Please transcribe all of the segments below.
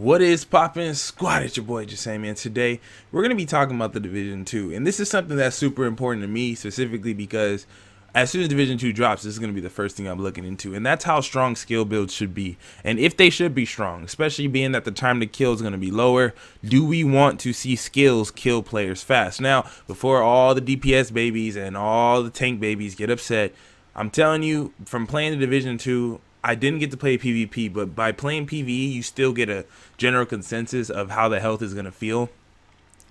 What is poppin', squad? It's your boy Jesimein. Today we're gonna be talking about the Division 2, and this is something that's super important to me specifically because as soon as Division 2 drops, this is gonna be the first thing I'm looking into, and that's how strong skill builds should be, and if they should be strong, especially being that the time to kill is gonna be lower. Do we want to see skills kill players fast? Now, before all the DPS babies and all the tank babies get upset, I'm telling you, from playing the Division 2. I didn't get to play PvP, but by playing PvE, you still get a general consensus of how the health is going to feel.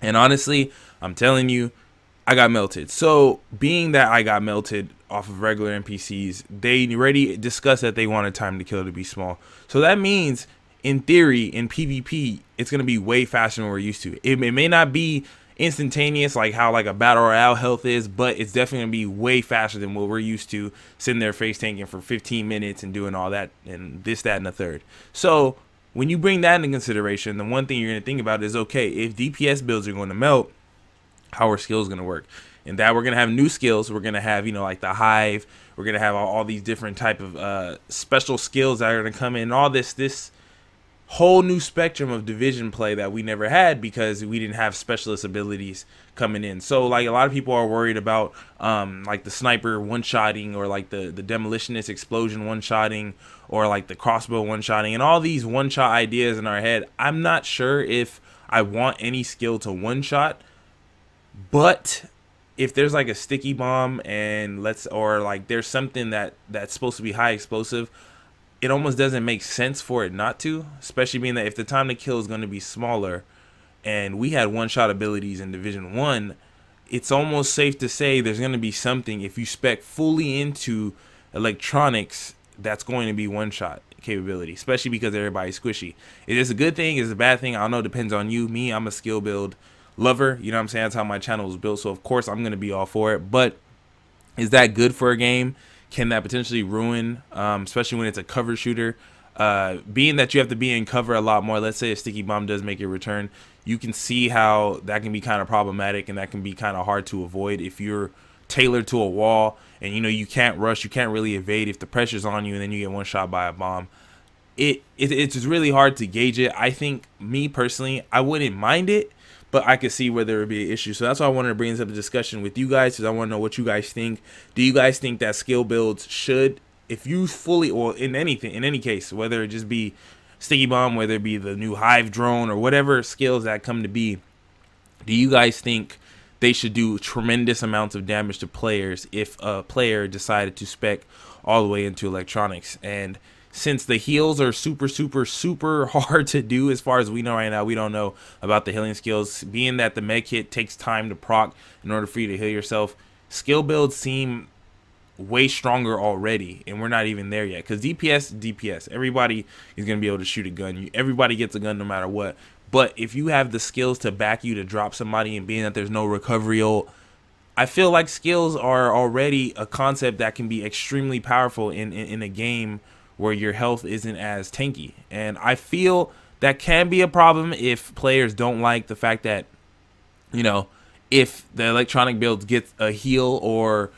And honestly, I'm telling you, I got melted. So, being that I got melted off of regular NPCs, they already discussed that they wanted time to kill to be small. So that means, in theory, in PvP, it's going to be way faster than we're used to. It may not be instantaneous like how like a battle royale health is, but it's definitely gonna be way faster than what we're used to, sitting there face tanking for 15 minutes and doing all that and this, that, and the third. So when you bring that into consideration, the one thing you're gonna think about is, okay, if DPS builds are going to melt, how are skills gonna work? And that we're gonna have new skills. We're gonna have, you know, like the hive. We're gonna have all these different type of special skills that are gonna come in. All this whole new spectrum of division play that we never had because we didn't have specialist abilities coming in. So like a lot of people are worried about like the sniper one-shotting, or like the demolitionist explosion one-shotting, or like the crossbow one-shotting, and all these one-shot ideas in our head. I'm not sure if I want any skill to one-shot, but if there's like a sticky bomb and or like there's something that's supposed to be high explosive, it almost doesn't make sense for it not to, especially being that if the time to kill is going to be smaller and we had one-shot abilities in Division 1, it's almost safe to say there's going to be something, if you spec fully into electronics, that's going to be one-shot capability, especially because everybody's squishy. Is this a good thing? Is it a bad thing? I don't know. It depends on you. Me, I'm a skill build lover. You know what I'm saying? That's how my channel was built. So, of course, I'm going to be all for it. But is that good for a game? Can that potentially ruin, especially when it's a cover shooter? Being that you have to be in cover a lot more, let's say a sticky bomb does make a return, you can see how that can be kind of problematic, and that can be kind of hard to avoid if you're tailored to a wall and you know you can't rush, you can't really evade if the pressure's on you and then you get one shot by a bomb. It's really hard to gauge it. I think, me personally, I wouldn't mind it, but I could see where there would be an issue. So that's why I wanted to bring this up to discussion with you guys, because I want to know what you guys think. Do you guys think that skill builds should, if you fully, or in any case, whether it just be sticky bomb, whether it be the new hive drone, or whatever skills that come to be, do you guys think they should do tremendous amounts of damage to players if a player decided to spec all the way into electronics? And since the heals are super hard to do, as far as we know right now, we don't know about the healing skills. Being that the med kit takes time to proc in order for you to heal yourself, skill builds seem way stronger already, and we're not even there yet. Because DPS, everybody is going to be able to shoot a gun. Everybody gets a gun no matter what. But if you have the skills to back you to drop somebody, and being that there's no recovery ult, I feel like skills are already a concept that can be extremely powerful in a game where your health isn't as tanky. And I feel that can be a problem if players don't like the fact that, you know, if the electronic builds get a heal or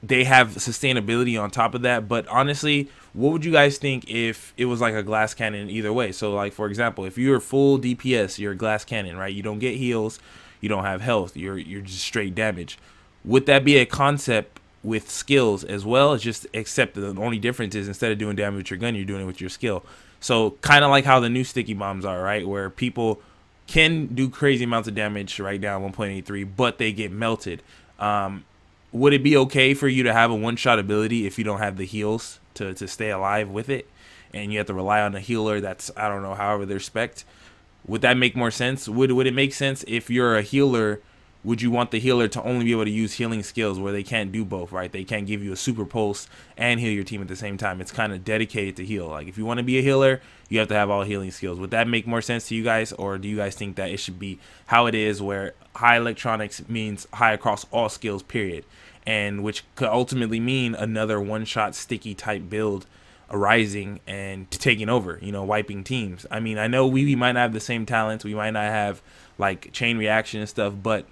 they have sustainability on top of that. But honestly, what would you guys think if it was like a glass cannon either way? So like, for example, if you're full DPS, you're a glass cannon, right? You don't get heals, you don't have health, you're just straight damage. Would that be a concept with skills as well? As just, except the only difference is instead of doing damage with your gun, you're doing it with your skill. So kind of like how the new sticky bombs are, right? Where people can do crazy amounts of damage right now, 1.83, but they get melted. Would it be okay for you to have a one-shot ability if you don't have the heals to stay alive with it, and you have to rely on a healer that's, I don't know, however they're spec'd? Would that make more sense? Would it make sense if you're a healer? Would you want the healer to only be able to use healing skills where they can't do both, right? They can't give you a super pulse and heal your team at the same time. It's kind of dedicated to heal. Like, if you want to be a healer, you have to have all healing skills. Would that make more sense to you guys? Or do you guys think that it should be how it is, where high electronics means high across all skills, period? And which could ultimately mean another one-shot sticky type build arising and taking over, you know, wiping teams. I mean, I know we might not have the same talents. We might not have like chain reaction and stuff, but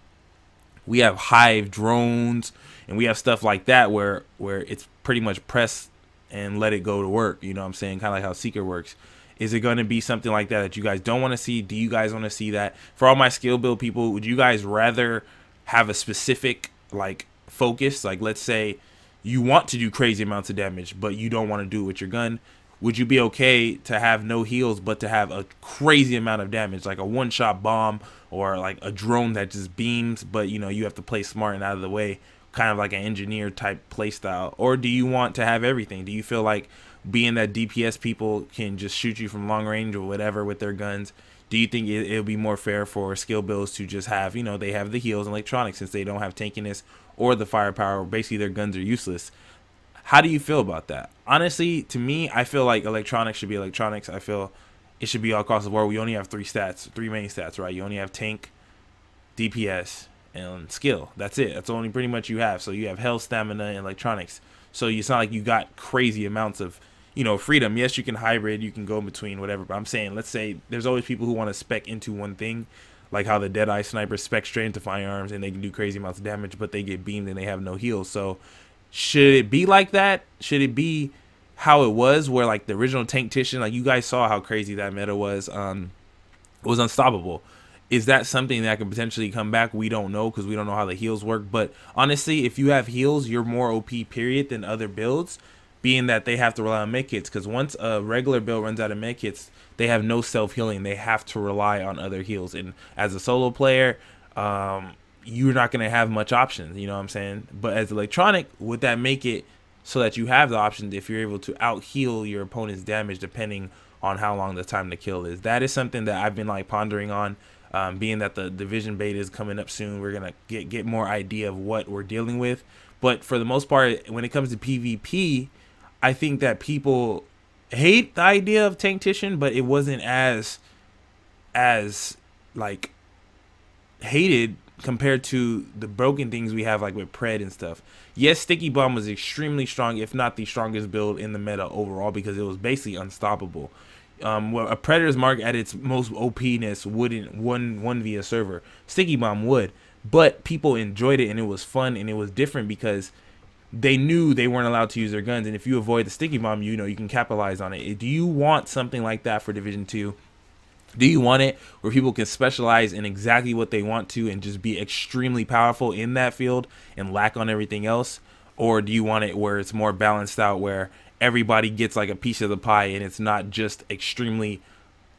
we have hive drones and we have stuff like that where it's pretty much press and let it go to work. You know what I'm saying? Kind of like how Seeker works. Is it going to be something like that you guys don't want to see? Do you guys want to see that? For all my skill build people, would you guys rather have a specific like focus? Like, let's say you want to do crazy amounts of damage, but you don't want to do it with your gun. Would you be okay to have no heals, but to have a crazy amount of damage, like a one-shot bomb or like a drone that just beams, but you know, you have to play smart and out of the way, kind of like an engineer type play style? Or do you want to have everything? Do you feel like being that DPS people can just shoot you from long range or whatever with their guns? Do you think it'll be more fair for skill builds to just have, you know, they have the heals and electronics since they don't have tankiness or the firepower? Basically, their guns are useless. How do you feel about that? Honestly, to me, I feel like electronics should be electronics. I feel it should be all across the board. We only have three main stats, right? You only have tank, DPS, and skill. That's it. That's only pretty much you have. So you have health, stamina, and electronics. So it's not like you got crazy amounts of, you know, freedom. Yes, you can hybrid, you can go in between, whatever. But I'm saying, let's say there's always people who want to spec into one thing, like how the Deadeye sniper spec straight into firearms and they can do crazy amounts of damage, but they get beamed and they have no heals. So should it be like that? Should it be how it was, where like the original Tanktician, like you guys saw how crazy that meta was unstoppable? Is that something that could potentially come back? We don't know, because we don't know how the heals work. But honestly, if you have heals, you're more OP period than other builds, being that they have to rely on medkits. Because once a regular build runs out of medkits, they have no self-healing. They have to rely on other heals. And as a solo player, you're not going to have much options, you know what I'm saying? But as electronic, would that make it so that you have the options if you're able to out heal your opponent's damage depending on how long the time to kill is? That is something that I've been like pondering on, being that the division beta is coming up soon. We're going to get more idea of what we're dealing with. But for the most part, when it comes to PvP, I think that people hate the idea of Tanktician, but it wasn't as like hated compared to the broken things we have like with Pred and stuff. Yes, Sticky Bomb was extremely strong, if not the strongest build in the meta overall, because it was basically unstoppable. Well, a Predator's Mark at its most OP-ness wouldn't 1v a server. Sticky Bomb would, but people enjoyed it and it was fun and it was different because they knew they weren't allowed to use their guns, and if you avoid the Sticky Bomb, you know, you can capitalize on it. Do you want something like that for Division 2? Do you want it where people can specialize in exactly what they want to and just be extremely powerful in that field and lack on everything else? Or do you want it where it's more balanced out, where everybody gets like a piece of the pie and it's not just extremely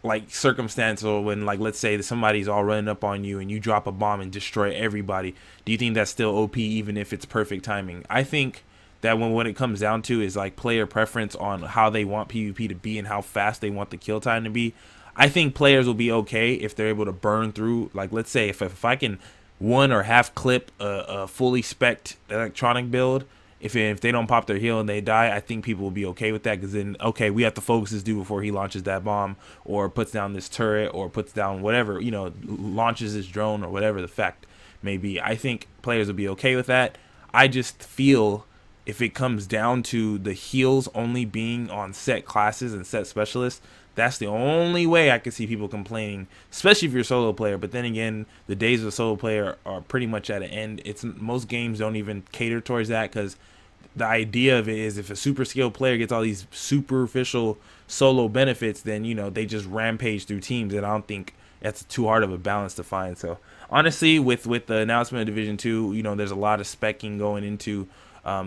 like circumstantial when, like, let's say that somebody's all running up on you and you drop a bomb and destroy everybody? Do you think that's still OP even if it's perfect timing? I think that when it comes down to is like player preference on how they want PvP to be and how fast they want the kill time to be. I think players will be okay if they're able to burn through, like, let's say if I can one or half clip a fully spec'd electronic build, if they don't pop their heal and they die, I think people will be okay with that, because then, okay, we have to focus this dude before he launches that bomb or puts down this turret or puts down whatever, you know, launches this drone or whatever the fact may be. I think players will be okay with that. I just feel if it comes down to the heals only being on set classes and set specialists, that's the only way I could see people complaining, especially if you're a solo player. But then again, the days of a solo player are pretty much at an end. Most games don't even cater towards that, because the idea of it is if a super skilled player gets all these superficial solo benefits, then, you know, they just rampage through teams, and I don't think that's too hard of a balance to find. So honestly, with the announcement of Division 2, you know, there's a lot of specking going into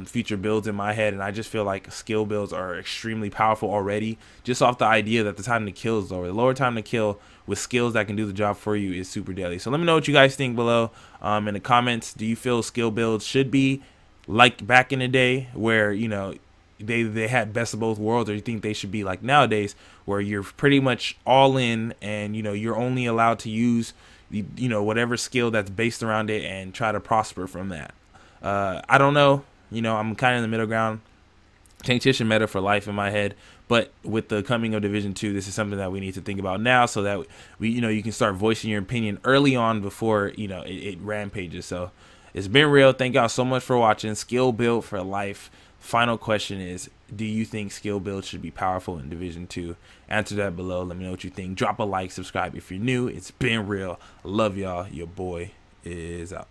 future builds in my head, and I just feel like skill builds are extremely powerful already, just off the idea that the time to kill is lower. The lower time to kill with skills that can do the job for you is super deadly. So let me know what you guys think below in the comments. Do you feel skill builds should be like back in the day, where, you know, they had best of both worlds, or you think they should be like nowadays, where you're pretty much all in and, you know, you're only allowed to use, you know, whatever skill that's based around it and try to prosper from that? I don't know. You know, I'm kind of in the middle ground. Tanktician meta for life in my head, but with the coming of Division 2, this is something that we need to think about now, so that we, you know, you can start voicing your opinion early on before, you know, it rampages. So it's been real. Thank y'all so much for watching. Skill build for life. Final question is, do you think skill build should be powerful in Division 2? Answer that below. Let me know what you think. Drop a like, subscribe if you're new. It's been real. Love y'all. Your boy is out.